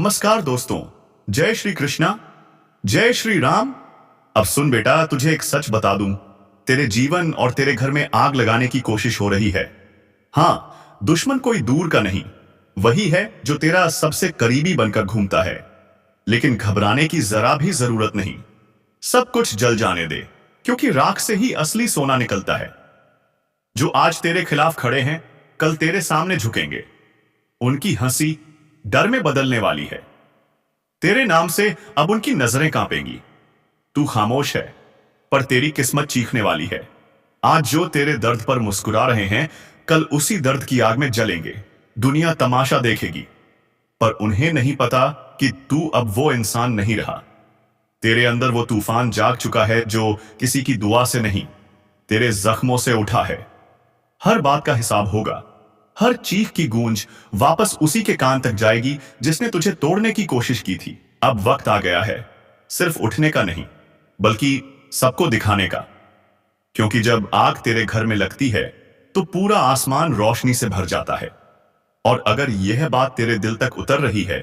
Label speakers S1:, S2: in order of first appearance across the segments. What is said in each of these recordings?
S1: नमस्कार दोस्तों। जय श्री कृष्णा, जय श्री राम। अब सुन बेटा, तुझे एक सच बता दूं, तेरे जीवन और तेरे घर में आग लगाने की कोशिश हो रही है। हाँ, दुश्मन कोई दूर का नहीं, वही है जो तेरा सबसे करीबी बनकर घूमता है। लेकिन घबराने की जरा भी जरूरत नहीं, सब कुछ जल जाने दे, क्योंकि राख से ही असली सोना निकलता है। जो आज तेरे खिलाफ खड़े हैं, कल तेरे सामने झुकेंगे। उनकी हंसी डर में बदलने वाली है। तेरे नाम से अब उनकी नजरें कांपेंगी। तू खामोश है, पर तेरी किस्मत चीखने वाली है। आज जो तेरे दर्द पर मुस्कुरा रहे हैं, कल उसी दर्द की आग में जलेंगे। दुनिया तमाशा देखेगी, पर उन्हें नहीं पता कि तू अब वो इंसान नहीं रहा। तेरे अंदर वो तूफान जाग चुका है जो किसी की दुआ से नहीं, तेरे जख्मों से उठा है। हर बात का हिसाब होगा। हर चीख की गूंज वापस उसी के कान तक जाएगी जिसने तुझे तोड़ने की कोशिश की थी। अब वक्त आ गया है, सिर्फ उठने का नहीं, बल्कि सबको दिखाने का। क्योंकि जब आग तेरे घर में लगती है, तो पूरा आसमान रोशनी से भर जाता है। और अगर यह बात तेरे दिल तक उतर रही है,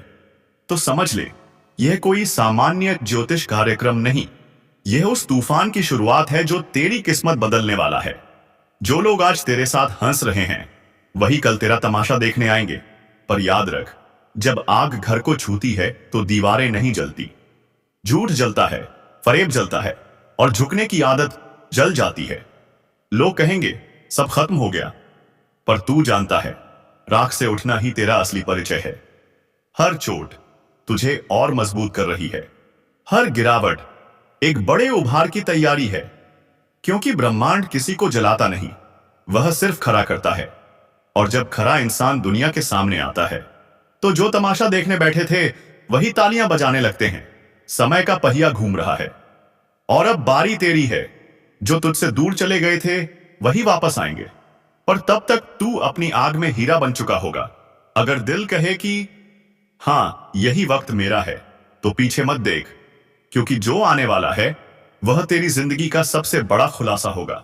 S1: तो समझ ले, यह कोई सामान्य ज्योतिष कार्यक्रम नहीं, यह उस तूफान की शुरुआत है जो तेरी किस्मत बदलने वाला है। जो लोग आज तेरे साथ हंस रहे हैं, वही कल तेरा तमाशा देखने आएंगे। पर याद रख, जब आग घर को छूती है तो दीवारें नहीं जलती, झूठ जलता है, फरेब जलता है, और झुकने की आदत जल जाती है। लोग कहेंगे सब खत्म हो गया, पर तू जानता है, राख से उठना ही तेरा असली परिचय है। हर चोट तुझे और मजबूत कर रही है। हर गिरावट एक बड़े उभार की तैयारी है। क्योंकि ब्रह्मांड किसी को जलाता नहीं, वह सिर्फ खड़ा करता है। और जब खरा इंसान दुनिया के सामने आता है, तो जो तमाशा देखने बैठे थे वही तालियां बजाने लगते हैं। समय का पहिया घूम रहा है, और अब बारी तेरी है। जो तुझसे दूर चले गए थे वही वापस आएंगे, पर तब तक तू अपनी आग में हीरा बन चुका होगा। अगर दिल कहे कि हां, यही वक्त मेरा है, तो पीछे मत देख, क्योंकि जो आने वाला है वह तेरी जिंदगी का सबसे बड़ा खुलासा होगा।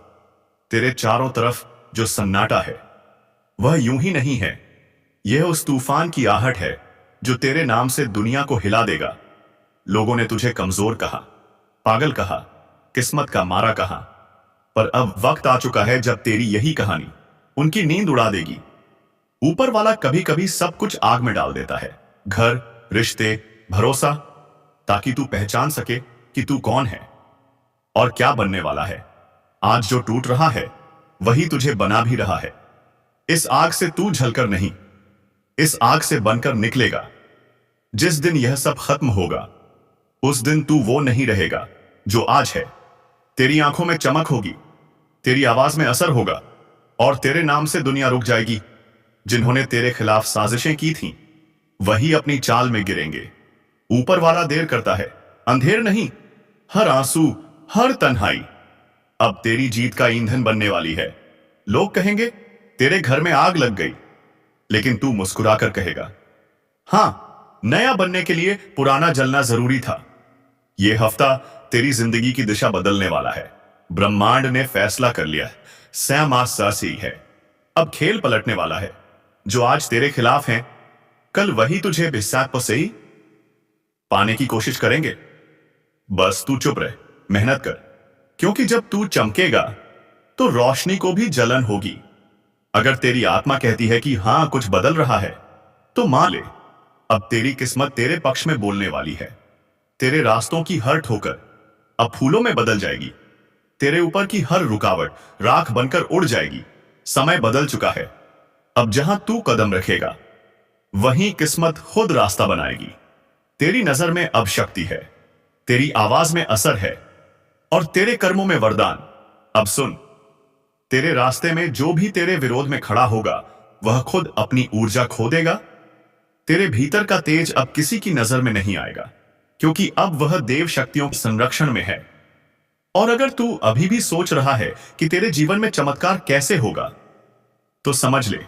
S1: तेरे चारों तरफ जो सन्नाटा है, वह यूं ही नहीं है, यह उस तूफान की आहट है जो तेरे नाम से दुनिया को हिला देगा। लोगों ने तुझे कमजोर कहा, पागल कहा, किस्मत का मारा कहा, पर अब वक्त आ चुका है जब तेरी यही कहानी उनकी नींद उड़ा देगी। ऊपर वाला कभी कभी सब कुछ आग में डाल देता है, घर, रिश्ते, भरोसा, ताकि तू पहचान सके कि तू कौन है और क्या बनने वाला है। आज जो टूट रहा है, वही तुझे बना भी रहा है। इस आग से तू झलकर नहीं, इस आग से बनकर निकलेगा। जिस दिन यह सब खत्म होगा, उस दिन तू वो नहीं रहेगा जो आज है। तेरी आंखों में चमक होगी, तेरी आवाज में असर होगा, और तेरे नाम से दुनिया रुक जाएगी। जिन्होंने तेरे खिलाफ साजिशें की थीं, वही अपनी चाल में गिरेंगे। ऊपर वाला देर करता है, अंधेर नहीं। हर आंसू, हर तन्हाई अब तेरी जीत का ईंधन बनने वाली है। लोग कहेंगे तेरे घर में आग लग गई, लेकिन तू मुस्कुराकर कहेगा, हां, नया बनने के लिए पुराना जलना जरूरी था। यह हफ्ता तेरी जिंदगी की दिशा बदलने वाला है। ब्रह्मांड ने फैसला कर लिया, सैम आज सही है। अब खेल पलटने वाला है। जो आज तेरे खिलाफ हैं, कल वही तुझे बिस्सात पर सही पाने की कोशिश करेंगे। बस तू चुप रह, मेहनत कर, क्योंकि जब तू चमकेगा तो रोशनी को भी जलन होगी। अगर तेरी आत्मा कहती है कि हां, कुछ बदल रहा है, तो मान ले, अब तेरी किस्मत तेरे पक्ष में बोलने वाली है। तेरे रास्तों की हर ठोकर अब फूलों में बदल जाएगी। तेरे ऊपर की हर रुकावट राख बनकर उड़ जाएगी। समय बदल चुका है। अब जहां तू कदम रखेगा, वहीं किस्मत खुद रास्ता बनाएगी। तेरी नजर में अब शक्ति है, तेरी आवाज में असर है, और तेरे कर्मों में वरदान। अब सुन, तेरे रास्ते में जो भी तेरे विरोध में खड़ा होगा, वह खुद अपनी ऊर्जा खो देगा। तेरे भीतर का तेज अब किसी की नजर में नहीं आएगा, क्योंकि अब वह देव शक्तियों के संरक्षण में है। और अगर तू अभी भी सोच रहा है कि तेरे जीवन में चमत्कार कैसे होगा, तो समझ ले,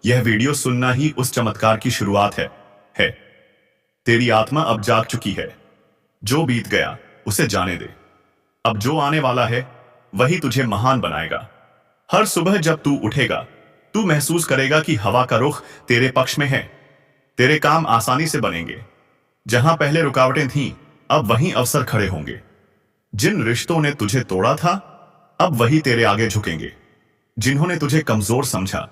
S1: यह वीडियो सुनना ही उस चमत्कार की शुरुआत है। तेरी आत्मा अब जाग चुकी है। जो बीत गया उसे जाने दे। अब जो आने वाला है, वही तुझे महान बनाएगा। हर सुबह जब तू उठेगा, तू महसूस करेगा कि हवा का रुख तेरे पक्ष में है। तेरे काम आसानी से बनेंगे, जहां पहले रुकावटें थीं, अब वहीं अवसर खड़े होंगे। जिन रिश्तों ने तुझे तोड़ा था, अब वही तेरे आगे झुकेंगे। जिन्होंने तुझे कमजोर समझा,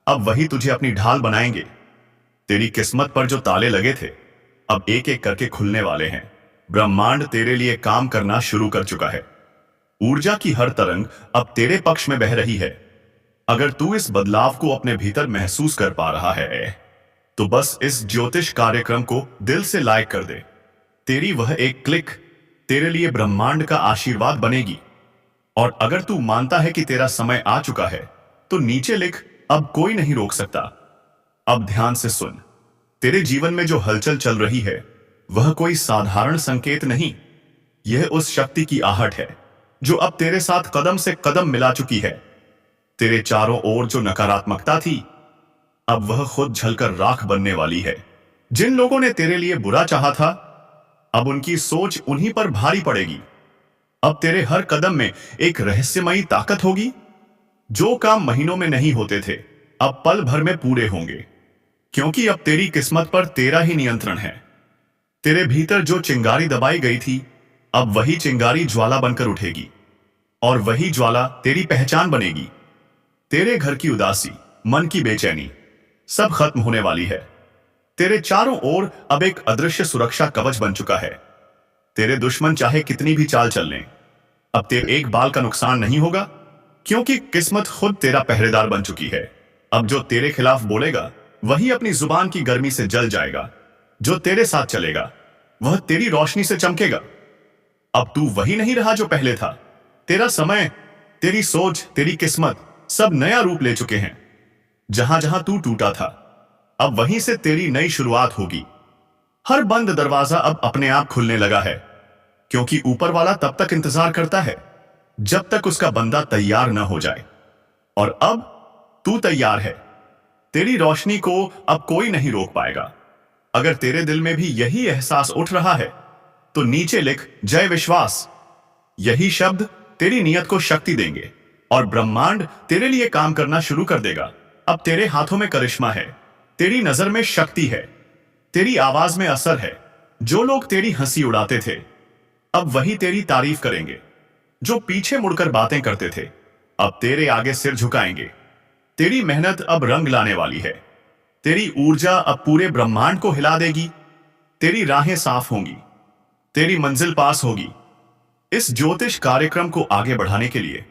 S1: अब वही तुझे अपनी ढाल बनाएंगे। तेरी किस्मत पर जो ताले लगे थे, अब एक एक करके खुलने वाले हैं। ब्रह्मांड तेरे लिए काम करना शुरू कर चुका है। ऊर्जा की हर तरंग अब तेरे पक्ष में बह रही है। अगर तू इस बदलाव को अपने भीतर महसूस कर पा रहा है, तो बस इस ज्योतिष कार्यक्रम को दिल से लाइक कर दे। तेरी वह एक क्लिक तेरे लिए ब्रह्मांड का आशीर्वाद बनेगी। और अगर तू मानता है कि तेरा समय आ चुका है, तो नीचे लिख, अब कोई नहीं रोक सकता। अब ध्यान से सुन। तेरे जीवन में जो हलचल चल रही है, वह कोई साधारण संकेत नहीं। यह उस शक्ति की आहट है जो अब तेरे साथ कदम से कदम मिला चुकी है। तेरे चारों ओर जो नकारात्मकता थी, अब वह खुद झलकर राख बनने वाली है। जिन लोगों ने तेरे लिए बुरा चाहा था, अब उनकी सोच उन्हीं पर भारी पड़ेगी। अब तेरे हर कदम में एक रहस्यमयी ताकत होगी। जो काम महीनों में नहीं होते थे, अब पल भर में पूरे होंगे, क्योंकि अब तेरी किस्मत पर तेरा ही नियंत्रण है। तेरे भीतर जो चिंगारी दबाई गई थी, अब वही चिंगारी ज्वाला बनकर उठेगी, और वही ज्वाला तेरी पहचान बनेगी। तेरे घर की उदासी, मन की बेचैनी, सब खत्म होने वाली है। तेरे चारों ओर अब एक अदृश्य सुरक्षा कवच बन चुका है। तेरे दुश्मन चाहे कितनी भी चाल चल लें, अब तेरे एक बाल का नुकसान नहीं होगा, क्योंकि किस्मत खुद तेरा पहरेदार बन चुकी है। अब जो तेरे खिलाफ बोलेगा, वही अपनी जुबान की गर्मी से जल जाएगा। जो तेरे साथ चलेगा, वह तेरी रोशनी से चमकेगा। अब तू वही नहीं रहा जो पहले था। तेरा समय, तेरी सोच, तेरी किस्मत सब नया रूप ले चुके हैं। जहां जहां तू टूटा था, अब वहीं से तेरी नई शुरुआत होगी। हर बंद दरवाजा अब अपने आप खुलने लगा है, क्योंकि ऊपर वाला तब तक इंतजार करता है जब तक उसका बंदा तैयार न हो जाए। और अब तू तैयार है। तेरी रोशनी को अब कोई नहीं रोक पाएगा। अगर तेरे दिल में भी यही एहसास उठ रहा है, तो नीचे लिख, जय विश्वास। यही शब्द तेरी नियत को शक्ति देंगे, और ब्रह्मांड तेरे लिए काम करना शुरू कर देगा। अब तेरे हाथों में करिश्मा है, तेरी नजर में शक्ति है, तेरी आवाज में असर है। जो लोग तेरी हंसी उड़ाते थे, अब वही तेरी तारीफ करेंगे। जो पीछे मुड़कर बातें करते थे, अब तेरे आगे सिर झुकाएंगे। तेरी मेहनत अब रंग लाने वाली है। तेरी ऊर्जा अब पूरे ब्रह्मांड को हिला देगी। तेरी राहें साफ होंगी, तेरी मंजिल पास होगी। इस ज्योतिष कार्यक्रम को आगे बढ़ाने के लिए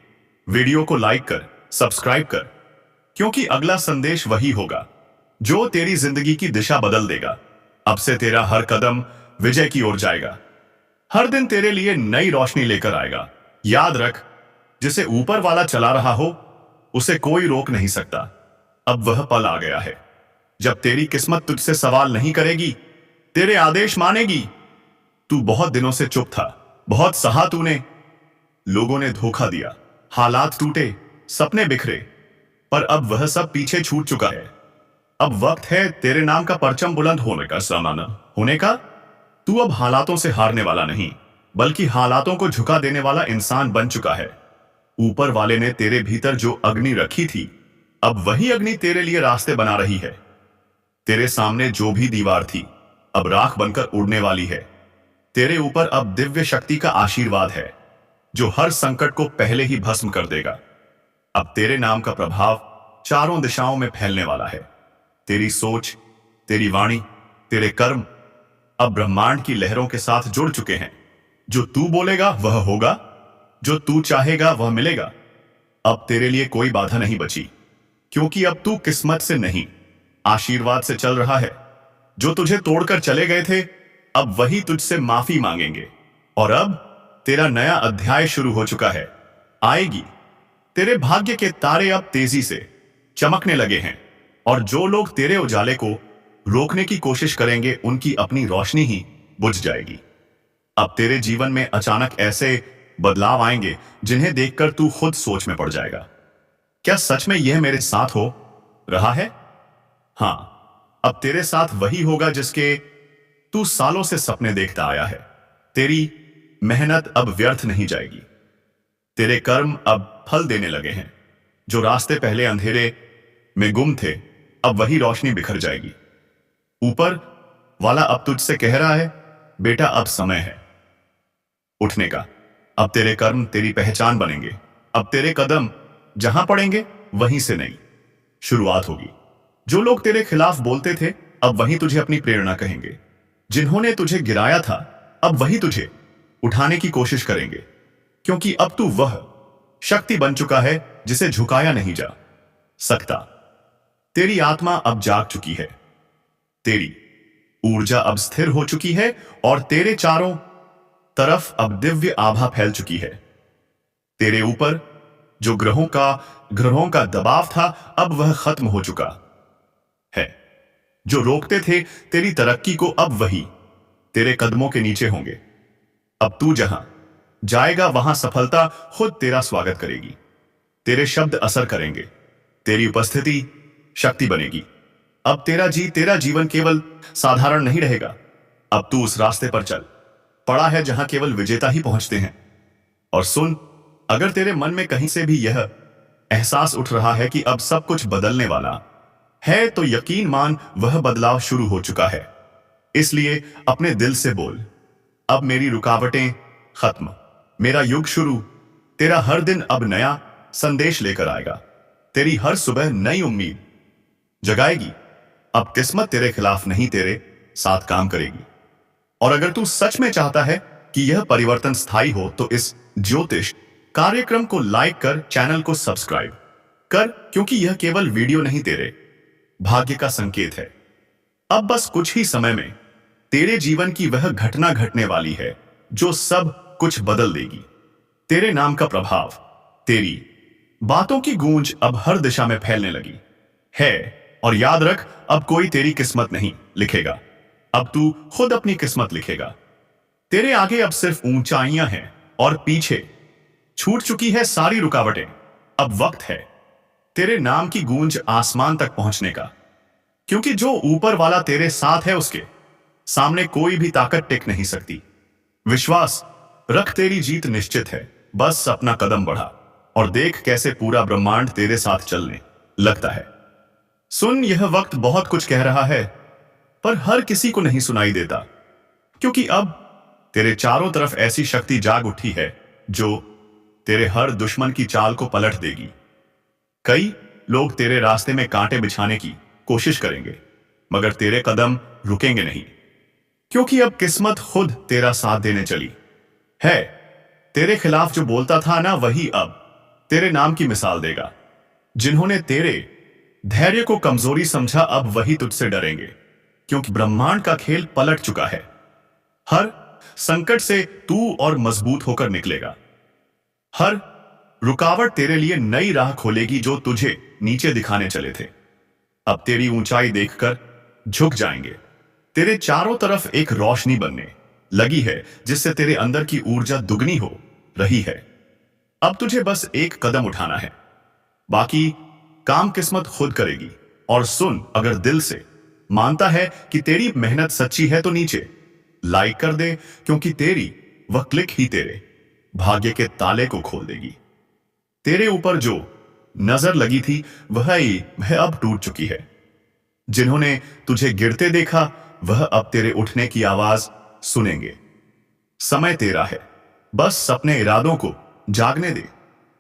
S1: वीडियो को लाइक कर, सब्सक्राइब कर, क्योंकि अगला संदेश वही होगा जो तेरी जिंदगी की दिशा बदल देगा। अब से तेरा हर कदम विजय की ओर जाएगा। हर दिन तेरे लिए नई रोशनी लेकर आएगा। याद रख, जिसे ऊपर वाला चला रहा हो, उसे कोई रोक नहीं सकता। अब वह पल आ गया है जब तेरी किस्मत तुझसे सवाल नहीं करेगी, तेरे आदेश मानेगी। तू बहुत दिनों से चुप था, बहुत सहा तूने। लोगों ने धोखा दिया, हालात टूटे, सपने बिखरे, पर अब वह सब पीछे छूट चुका है। अब वक्त है तेरे नाम का परचम बुलंद होने का, सामाना होने का। तू अब हालातों से हारने वाला नहीं, बल्कि हालातों को झुका देने वाला इंसान बन चुका है। ऊपर वाले ने तेरे भीतर जो अग्नि रखी थी, अब वही अग्नि तेरे लिए रास्ते बना रही है। तेरे सामने जो भी दीवार थी, अब राख बनकर उड़ने वाली है। तेरे ऊपर अब दिव्य शक्ति का आशीर्वाद है, जो हर संकट को पहले ही भस्म कर देगा। अब तेरे नाम का प्रभाव चारों दिशाओं में फैलने वाला है। तेरी सोच, तेरी वाणी, तेरे कर्म अब ब्रह्मांड की लहरों के साथ जुड़ चुके हैं। जो तू बोलेगा वह होगा, जो तू चाहेगा वह मिलेगा। अब तेरे लिए कोई बाधा नहीं बची, क्योंकि अब तू किस्मत से नहीं, आशीर्वाद से चल रहा है। जो तुझे तोड़कर चले गए थे, अब वही तुझसे माफी मांगेंगे। और अब तेरा नया अध्याय शुरू हो चुका है। आएगी। तेरे भाग्य के तारे अब तेजी से चमकने लगे हैं, और जो लोग तेरे उजाले को रोकने की कोशिश करेंगे, उनकी अपनी रोशनी ही बुझ जाएगी। अब तेरे जीवन में अचानक ऐसे बदलाव आएंगे जिन्हें देखकर तू खुद सोच में पड़ जाएगा। क्या सच में यह मेरे साथ हो रहा है? हाँ, अब तेरे साथ वही होगा जिसके तू सालों से सपने देखता आया है। तेरी मेहनत अब व्यर्थ नहीं जाएगी। तेरे कर्म अब फल देने लगे हैं। जो रास्ते पहले अंधेरे में गुम थे, अब वही रोशनी बिखर जाएगी। ऊपर वाला अब तुझसे कह रहा है, बेटा अब समय है उठने का। अब तेरे कर्म तेरी पहचान बनेंगे। अब तेरे कदम जहां पड़ेंगे वहीं से नई शुरुआत होगी। जो लोग तेरे खिलाफ बोलते थे अब वही तुझे अपनी प्रेरणा कहेंगे। जिन्होंने तुझे गिराया था अब वही तुझे उठाने की कोशिश करेंगे, क्योंकि अब तू वह शक्ति बन चुका है जिसे झुकाया नहीं जा सकता। तेरी आत्मा अब जाग चुकी है, तेरी ऊर्जा अब स्थिर हो चुकी है और तेरे चारों तरफ अब दिव्य आभा फैल चुकी है। तेरे ऊपर जो ग्रहों का दबाव था अब वह खत्म हो चुका है। जो रोकते थे तेरी तरक्की को अब वही तेरे कदमों के नीचे होंगे। अब तू जहां जाएगा वहां सफलता खुद तेरा स्वागत करेगी। तेरे शब्द असर करेंगे, तेरी उपस्थिति शक्ति बनेगी। अब तेरा जीवन केवल साधारण नहीं रहेगा। अब तू उस रास्ते पर चल पड़ा है जहां केवल विजेता ही पहुंचते हैं। और सुन, अगर तेरे मन में कहीं से भी यह एहसास उठ रहा है कि अब सब कुछ बदलने वाला है, तो यकीन मान वह बदलाव शुरू हो चुका है। इसलिए अपने दिल से बोल, अब मेरी रुकावटें खत्म, मेरा युग शुरू। तेरा हर दिन अब नया संदेश लेकर आएगा। तेरी हर सुबह नई उम्मीद जगाएगी। अब किस्मत तेरे खिलाफ नहीं तेरे साथ काम करेगी। और अगर तू सच में चाहता है कि यह परिवर्तन स्थायी हो तो इस ज्योतिष कार्यक्रम को लाइक कर, चैनल को सब्सक्राइब कर, क्योंकि यह केवल वीडियो नहीं तेरे भाग्य का संकेत है। अब बस कुछ ही समय में तेरे जीवन की वह घटना घटने वाली है जो सब कुछ बदल देगी। तेरे नाम का प्रभाव, तेरी बातों की गूंज अब हर दिशा में फैलने लगी है। और याद रख, अब कोई तेरी किस्मत नहीं लिखेगा, अब तू खुद अपनी किस्मत लिखेगा। तेरे आगे अब सिर्फ ऊंचाइयां हैं और पीछे छूट चुकी है सारी रुकावटें। अब वक्त है तेरे नाम की गूंज आसमान तक पहुंचने का, क्योंकि जो ऊपर वाला तेरे साथ है उसके सामने कोई भी ताकत टिक नहीं सकती। विश्वास रख, तेरी जीत निश्चित है। बस अपना कदम बढ़ा और देख कैसे पूरा ब्रह्मांड तेरे साथ चलने लगता है। सुन, यह वक्त बहुत कुछ कह रहा है पर हर किसी को नहीं सुनाई देता, क्योंकि अब तेरे चारों तरफ ऐसी शक्ति जाग उठी है जो तेरे हर दुश्मन की चाल को पलट देगी। कई लोग तेरे रास्ते में कांटे बिछाने की कोशिश करेंगे, मगर तेरे कदम रुकेंगे नहीं, क्योंकि अब किस्मत खुद तेरा साथ देने चली है। तेरे खिलाफ जो बोलता था ना, वही अब तेरे नाम की मिसाल देगा। जिन्होंने तेरे धैर्य को कमजोरी समझा अब वही तुझसे डरेंगे, क्योंकि ब्रह्मांड का खेल पलट चुका है। हर संकट से तू और मजबूत होकर निकलेगा। हर रुकावट तेरे लिए नई राह खोलेगी जो तुझे नीचे दिखाने चले थे अब तेरी ऊंचाई देखकर झुक जाएंगे। तेरे चारों तरफ एक रोशनी बनने लगी है जिससे तेरे अंदर की ऊर्जा दुगनी हो रही है। अब तुझे बस एक कदम उठाना है, बाकी काम किस्मत खुद करेगी। और सुन, अगर दिल से मानता है कि तेरी मेहनत सच्ची है तो नीचे लाइक कर दे, क्योंकि तेरी वह क्लिक ही तेरे भाग्य के ताले को खोल देगी। तेरे ऊपर जो नजर लगी थी वह अब टूट चुकी है। जिन्होंने तुझे गिरते देखा वह अब तेरे उठने की आवाज सुनेंगे। समय तेरा है, बस अपने इरादों को जागने दे।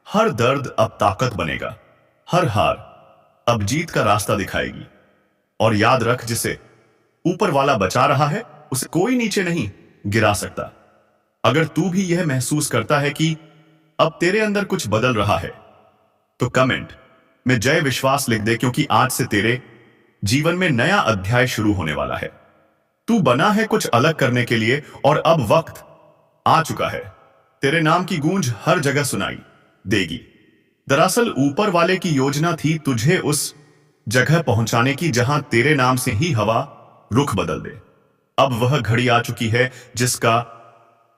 S1: हर दर्द अब ताकत बनेगा, हर हार अब जीत का रास्ता दिखाएगी। और याद रख, जिसे ऊपर वाला बचा रहा है उसे कोई नीचे नहीं गिरा सकता। अगर तू भी यह महसूस करता है कि अब तेरे अंदर कुछ बदल रहा है, तो कमेंट में जय विश्वास लिख दे, क्योंकि आज से तेरे जीवन में नया अध्याय शुरू होने वाला है। तू बना है कुछ अलग करने के लिए और अब वक्त आ चुका है। तेरे नाम की गूंज हर जगह सुनाई देगी। दरअसल ऊपर वाले की योजना थी तुझे उस जगह पहुंचाने की जहां तेरे नाम से ही हवा रुख बदल दे। अब वह घड़ी आ चुकी है जिसका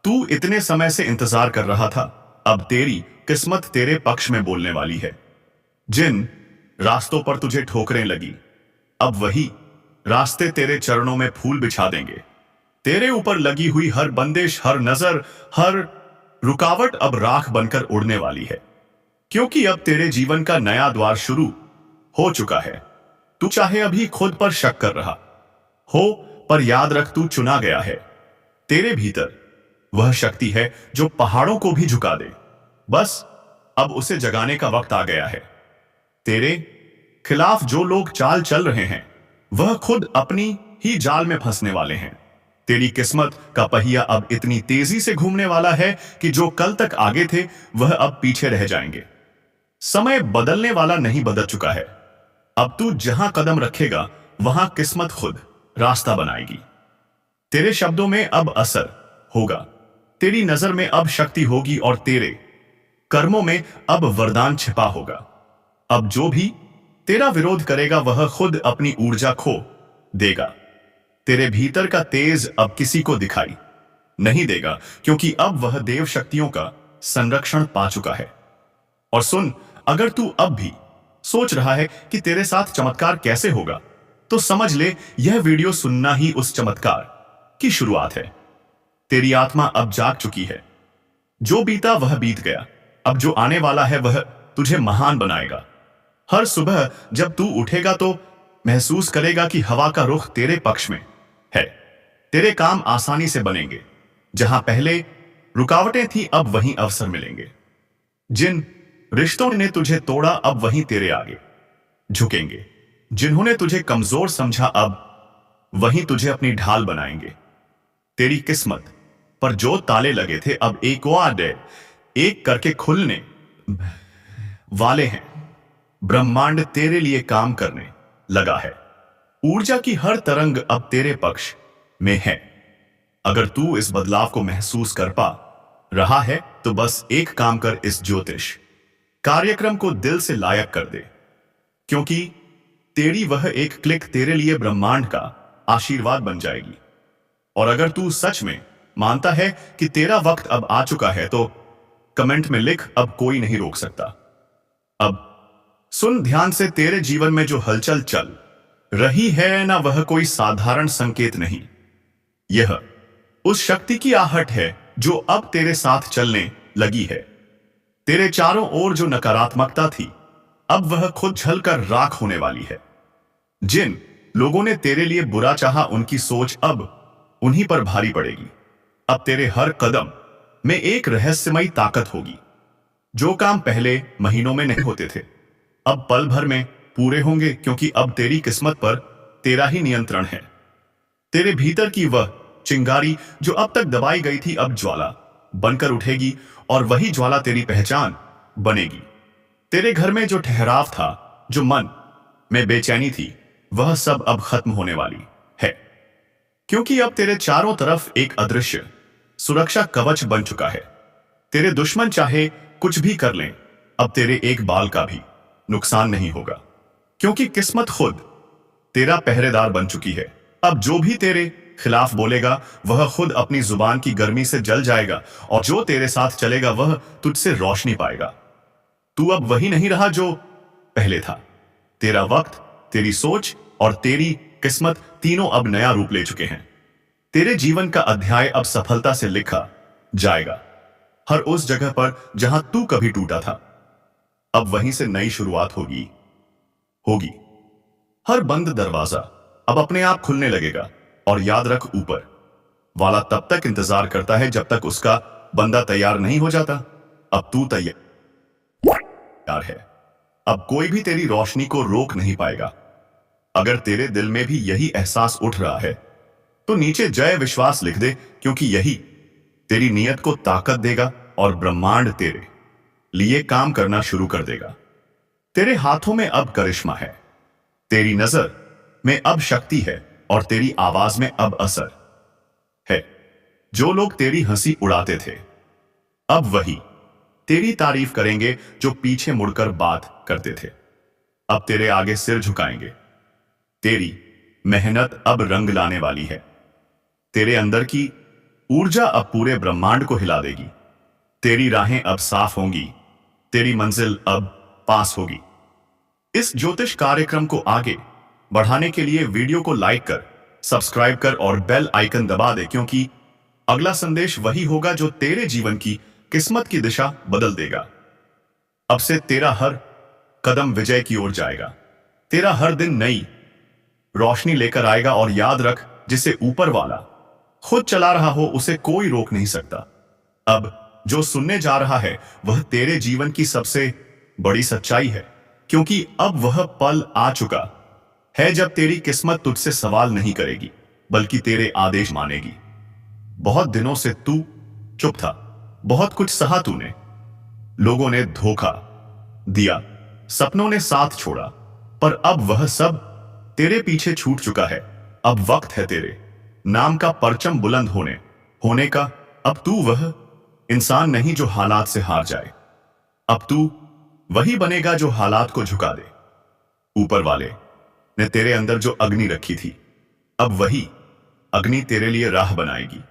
S1: तू इतने समय से इंतजार कर रहा था। अब तेरी किस्मत तेरे पक्ष में बोलने वाली है। जिन रास्तों पर तुझे ठोकरें लगी, अब वही रास्ते तेरे चरणों में फूल बिछा देंगे। तेरे ऊपर लगी हुई हर बंदिश, हर नजर, हर रुकावट अब राख बनकर उड़ने वाली है, क्योंकि अब तेरे जीवन का नया द्वार शुरू हो चुका है। तू चाहे अभी खुद पर शक कर रहा हो, पर याद रख तू चुना गया है। तेरे भीतर वह शक्ति है जो पहाड़ों को भी झुका दे। बस अब उसे जगाने का वक्त आ गया है। तेरे खिलाफ जो लोग चाल चल रहे हैं वह खुद अपनी ही जाल में फंसने वाले हैं। तेरी किस्मत का पहिया अब इतनी तेजी से घूमने वाला है कि जो कल तक आगे थे वह अब पीछे रह जाएंगे। समय बदलने वाला नहीं बदल चुका है। अब तू जहां कदम रखेगा वहां किस्मत खुद रास्ता बनाएगी। तेरे शब्दों में अब असर होगा, तेरी नजर में अब शक्ति होगी और तेरे कर्मों में अब वरदान छिपा होगा। अब जो भी तेरा विरोध करेगा वह खुद अपनी ऊर्जा खो देगा। तेरे भीतर का तेज अब किसी को दिखाई नहीं देगा, क्योंकि अब वह देव शक्तियों का संरक्षण पा चुका है। और सुन, अगर तू अब भी सोच रहा है कि तेरे साथ चमत्कार कैसे होगा, तो समझ ले यह वीडियो सुनना ही उस चमत्कार की शुरुआत है। तेरी आत्मा अब जाग चुकी है। जो बीता वह बीत गया, अब जो आने वाला है वह तुझे महान बनाएगा। हर सुबह जब तू उठेगा तो महसूस करेगा कि हवा का रुख तेरे पक्ष में है। तेरे काम आसानी से बनेंगे। जहां पहले रुकावटें थी अब वहीं अवसर मिलेंगे। जिन रिश्तों ने तुझे तोड़ा अब वहीं तेरे आगे झुकेंगे। जिन्होंने तुझे कमजोर समझा अब वहीं तुझे अपनी ढाल बनाएंगे। तेरी किस्मत पर जो ताले लगे थे अब एक करके खुलने वाले हैं। ब्रह्मांड तेरे लिए काम करने लगा है। ऊर्जा की हर तरंग अब तेरे पक्ष में है। अगर तू इस बदलाव को महसूस कर पा रहा है तो बस एक काम कर, इस ज्योतिष कार्यक्रम को दिल से लायक कर दे, क्योंकि तेरी वह एक क्लिक तेरे लिए ब्रह्मांड का आशीर्वाद बन जाएगी। और अगर तू सच में मानता है कि तेरा वक्त अब आ चुका है तो कमेंट में लिख, अब कोई नहीं रोक सकता। अब सुन ध्यान से, तेरे जीवन में जो हलचल चल रही है ना, वह कोई साधारण संकेत नहीं। यह उस शक्ति की आहट है जो अब तेरे साथ चलने लगी है। तेरे चारों ओर जो नकारात्मकता थी अब वह खुद झलकर राख होने वाली है। जिन लोगों ने तेरे लिए बुरा चाहा उनकी सोच अब उन्हीं पर भारी पड़ेगी। अब तेरे हर कदम में एक रहस्यमयी ताकत होगी। जो काम पहले महीनों में नहीं होते थे अब पल भर में पूरे होंगे, क्योंकि अब तेरी किस्मत पर तेरा ही नियंत्रण है। तेरे भीतर की वह चिंगारी जो अब तक दबाई गई थी अब ज्वाला बनकर उठेगी और वही ज्वाला तेरी पहचान बनेगी। तेरे घर में जो ठहराव था, जो मन में बेचैनी थी, वह सब अब खत्म होने वाली है, क्योंकि अब तेरे चारों तरफ एक अदृश्य सुरक्षा कवच बन चुका है। तेरे दुश्मन चाहे कुछ भी कर लें, अब तेरे एक बाल का भी नुकसान नहीं होगा, क्योंकि किस्मत खुद तेरा पहरेदार बन चुकी है। अब जो भी तेरे खिलाफ बोलेगा वह खुद अपनी जुबान की गर्मी से जल जाएगा, और जो तेरे साथ चलेगा वह तुझसे रोशनी पाएगा। तू अब वही नहीं रहा जो पहले था। तेरा वक्त, तेरी सोच और तेरी किस्मत तीनों अब नया रूप ले चुके हैं। तेरे जीवन का अध्याय अब सफलता से लिखा जाएगा। हर उस जगह पर जहां तू कभी टूटा था अब वहीं से नई शुरुआत होगी। हर बंद दरवाजा अब अपने आप खुलने लगेगा। और याद रख, ऊपर वाला तब तक इंतजार करता है जब तक उसका बंदा तैयार नहीं हो जाता। अब तू तैयार है। अब कोई भी तेरी रोशनी को रोक नहीं पाएगा। अगर तेरे दिल में भी यही एहसास उठ रहा है तो नीचे जय विश्वास लिख दे, क्योंकि यही तेरी नीयत को ताकत देगा और ब्रह्मांड तेरे लिए काम करना शुरू कर देगा। तेरे हाथों में अब करिश्मा है, तेरी नजर में अब शक्ति है और तेरी आवाज में अब असर है। जो लोग तेरी हंसी उड़ाते थे अब वही तेरी तारीफ करेंगे जो पीछे मुड़कर बात करते थे अब तेरे आगे सिर झुकाएंगे। तेरी मेहनत अब रंग लाने वाली है। तेरे अंदर की ऊर्जा अब पूरे ब्रह्मांड को हिला देगी। तेरी राहें अब साफ होंगी, तेरी मंजिल अब पास होगी। इस ज्योतिष कार्यक्रम को आगे बढ़ाने के लिए वीडियो को लाइक कर, सब्सक्राइब कर और बेल आइकन दबा दे, क्योंकि अगला संदेश वही होगा जो तेरे जीवन की किस्मत की दिशा बदल देगा। अब से तेरा हर कदम विजय की ओर जाएगा। तेरा हर दिन नई रोशनी लेकर आएगा। और याद रख, जिसे ऊपर वाला खुद चला रहा हो उसे कोई रोक नहीं सकता। अब जो सुनने जा रहा है वह तेरे जीवन की सबसे बड़ी सच्चाई है, क्योंकि अब वह पल आ चुका है जब तेरी किस्मत तुझसे सवाल नहीं करेगी बल्कि तेरे आदेश मानेगी। बहुत दिनों से तू चुप था, बहुत कुछ सहा तूने, लोगों ने धोखा दिया, सपनों ने साथ छोड़ा, पर अब वह सब तेरे पीछे छूट चुका है। अब वक्त है तेरे नाम का परचम बुलंद होने का। अब तू वह इंसान नहीं जो हालात से हार जाए, अब तू वही बनेगा जो हालात को झुका दे। ऊपर वाले ने तेरे अंदर जो अग्नि रखी थी, अब वही अग्नि तेरे लिए राह बनाएगी।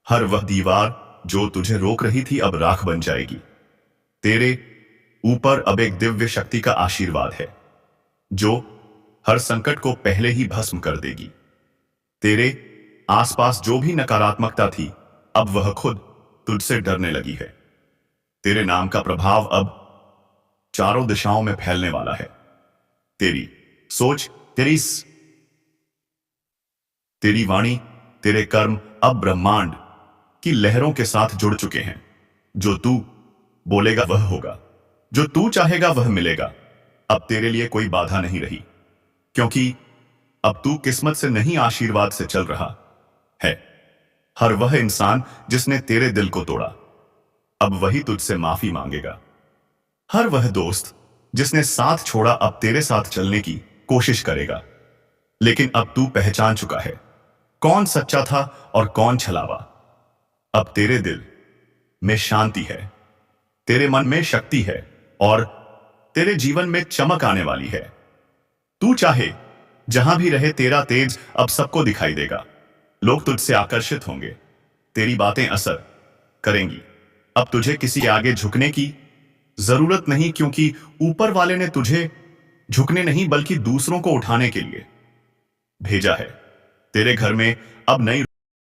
S1: हर वह दीवार जो तुझे रोक रही थी अब राख बन जाएगी। तेरे ऊपर अब एक दिव्य शक्ति का आशीर्वाद है जो हर संकट को पहले ही भस्म कर देगी। तेरे आसपास जो भी नकारात्मकता थी अब वह खुद तुझसे डरने लगी है। तेरे नाम का प्रभाव अब चारों दिशाओं में फैलने वाला है। तेरी सोच, तेरी वाणी, तेरे कर्म अब ब्रह्मांड की लहरों के साथ जुड़ चुके हैं। जो तू बोलेगा वह होगा, जो तू चाहेगा वह मिलेगा। अब तेरे लिए कोई बाधा नहीं रही, क्योंकि अब तू किस्मत से नहीं आशीर्वाद से चल रहा है। हर वह इंसान जिसने तेरे दिल को तोड़ा अब वही तुझसे माफी मांगेगा। हर वह दोस्त जिसने साथ छोड़ा अब तेरे साथ चलने की कोशिश करेगा। लेकिन अब तू पहचान चुका है कौन सच्चा था और कौन छलावा। अब तेरे दिल में शांति है, तेरे मन में शक्ति है और तेरे जीवन में चमक आने वाली है। तू चाहे जहां भी रहे तेरा तेज अब सबको दिखाई देगा। लोग तुझसे आकर्षित होंगे, तेरी बातें असर करेंगी। अब तुझे किसी आगे झुकने की जरूरत नहीं, क्योंकि ऊपर वाले ने तुझे झुकने नहीं बल्कि दूसरों को उठाने के लिए भेजा है। तेरे घर में अब नई